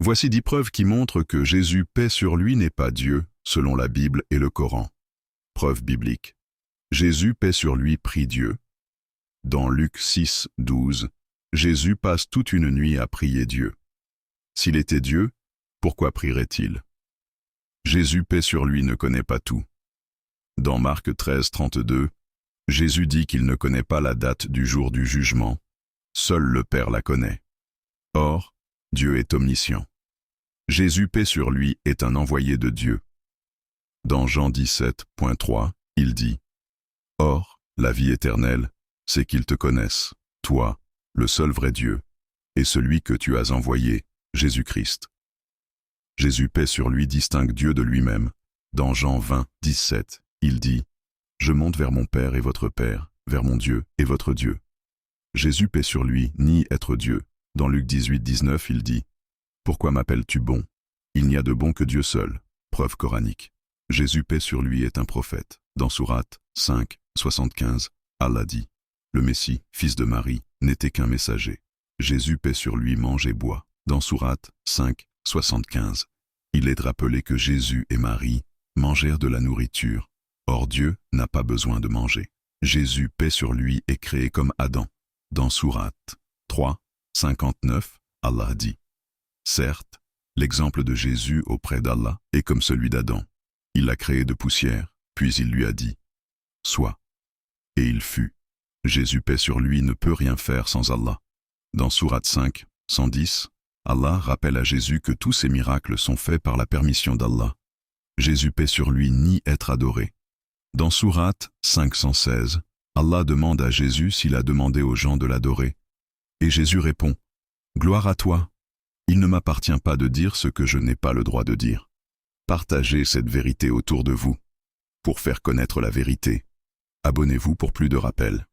Voici 10 preuves qui montrent que Jésus, paix sur lui, n'est pas Dieu, selon la Bible et le Coran. Preuve biblique. Jésus, paix sur lui, prie Dieu. Dans Luc 6, 12, Jésus passe toute une nuit à prier Dieu. S'il était Dieu, pourquoi prierait-il? Jésus, paix sur lui, ne connaît pas tout. Dans Marc 13, 32, Jésus dit qu'il ne connaît pas la date du jour du jugement. Seul le Père la connaît. Or, Dieu est omniscient. Jésus, paix sur lui, est un envoyé de Dieu. Dans Jean 17.3, il dit « Or, la vie éternelle, c'est qu'ils te connaissent, toi, le seul vrai Dieu, et celui que tu as envoyé, Jésus-Christ. » Jésus, paix sur lui, distingue Dieu de lui-même. Dans Jean 20, 17, il dit « Je monte vers mon Père et votre Père, vers mon Dieu et votre Dieu. » Jésus, paix sur lui, nie être Dieu. Dans Luc 18, 19, il dit « Pourquoi m'appelles-tu bon? Il n'y a de bon que Dieu seul. » Preuve coranique. Jésus, paix sur lui, est un prophète. Dans Sourate 5, 75, Allah dit « Le Messie, fils de Marie, n'était qu'un messager. » Jésus, paix sur lui, mange et boit. Dans Sourate 5, 75, il est rappelé que Jésus et Marie mangèrent de la nourriture. Or Dieu n'a pas besoin de manger. Jésus, paix sur lui, est créé comme Adam. Dans Sourate 3, 59, Allah dit « Certes, l'exemple de Jésus auprès d'Allah est comme celui d'Adam. Il l'a créé de poussière, puis il lui a dit « Sois. » Et il fut. Jésus, paix sur lui, ne peut rien faire sans Allah. Dans Sourate 5, 110, Allah rappelle à Jésus que tous ses miracles sont faits par la permission d'Allah. Jésus, paix sur lui, nie être adoré. Dans Sourate 516, Allah demande à Jésus s'il a demandé aux gens de l'adorer. Et Jésus répond « Gloire à toi. Il ne m'appartient pas de dire ce que je n'ai pas le droit de dire. » Partagez cette vérité autour de vous. Pour faire connaître la vérité, abonnez-vous pour plus de rappels.